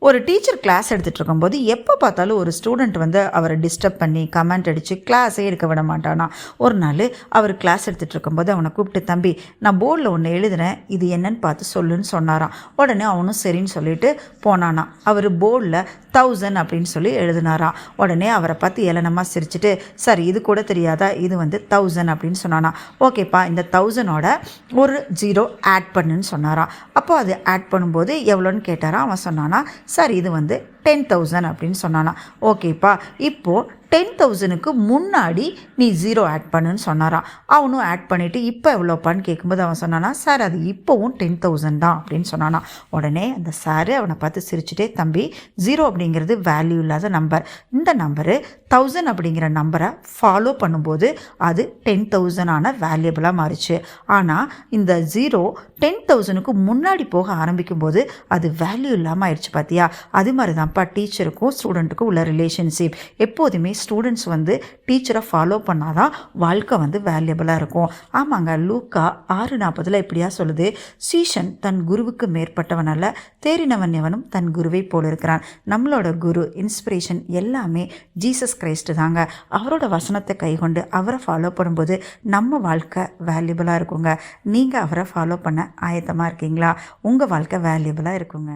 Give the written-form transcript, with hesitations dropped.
ஒரு teacher class எடுத்துகிட்டு இருக்கும்போது எப்போ பார்த்தாலும் ஒரு ஸ்டூடெண்ட் வந்து அவரை டிஸ்டர்ப் பண்ணி கமெண்ட் அடித்து கிளாஸே எடுக்க விட மாட்டானா. ஒரு நாள் அவர் கிளாஸ் எடுத்துகிட்டு இருக்கும்போது அவனை கூப்பிட்டு, தம்பி நான் போர்டில் ஒன்று எழுதுனேன், இது என்னன்னு பார்த்து சொல்லுன்னு சொன்னாராம். உடனே அவனும் சரின்னு சொல்லிட்டு போனானா. அவர் போர்டில் 1000 அப்படின்னு சொல்லி எழுதினாராம். உடனே அவரை பார்த்து ஏளனமாக சிரிச்சுட்டு, சரி இது கூட தெரியாதா, இது வந்து 1000 அப்படின்னு சொன்னானா. ஓகேப்பா, இந்த 1000ஓட ஒரு 0 ஆட் பண்ணுன்னு சொன்னாராம். அப்போ அது ஆட் பண்ணும்போது எவ்வளோன்னு கேட்டாராம். அவன் சொன்னானா, சார் இது வந்து 10,000 அப்படின்னு சொன்னானா. ஓகேப்பா, இப்போது 10,000க்கு முன்னாடி நீ 0 ஆட் பண்ணுன்னு சொன்னாராம். அவனும் ஆட் பண்ணிவிட்டு இப்போ எவ்வளோப்பான்னு கேட்கும்போது அவன் சொன்னானா, சார் அது இப்போவும் 10,000 தான் அப்படின்னு சொன்னானா. உடனே அந்த சாரு அவனை பார்த்து சிரிச்சுட்டே, தம்பி 0 அப்படிங்கிறது வேல்யூ இல்லாத நம்பர், இந்த நம்பரு 1000 அப்படிங்கிற நம்பரை ஃபாலோ பண்ணும்போது அது 10,000 வேல்யூபிளாக மாறிச்சு. ஆனால் இந்த 0 10,000க்கு முன்னாடி போக ஆரம்பிக்கும்போது அது வேல்யூ இல்லாமல் ஆயிடுச்சு. பார்த்தியா, அது மாதிரி தான்ப்பா டீச்சருக்கும் ஸ்டூடெண்ட்டுக்கும் உள்ள ரிலேஷன்ஷிப். எப்போதுமே ஸ்டூடெண்ட்ஸ் வந்து டீச்சரை ஃபாலோ பண்ணால் தான் வாழ்க்கை வந்து வேல்யூபிளாக இருக்கும். ஆமாங்க, லூக்கா 6:40 இப்படியா சொல்லுது, சீஷன் தன் குருவுக்கு மேற்பட்டவன் அல்ல, தேறினவன் எவனும் தன் குருவை போல் இருக்கிறான். நம்மளோட குரு இன்ஸ்பிரேஷன் எல்லாமே ஜீசஸ் கிரைஸ்ட் தாங்க. அவரோட வசனத்தை கைக்கொண்டு அவரை ஃபாலோ பண்ணும்போது நம்ம வாழ்க்கை வேல்யூபிளாக இருக்குங்க. நீங்கள் அவரை ஃபாலோ பண்ண ஆயத்தமாக இருக்கீங்களா? உங்கள் வாழ்க்கை வேல்யூபிளாக இருக்குங்க.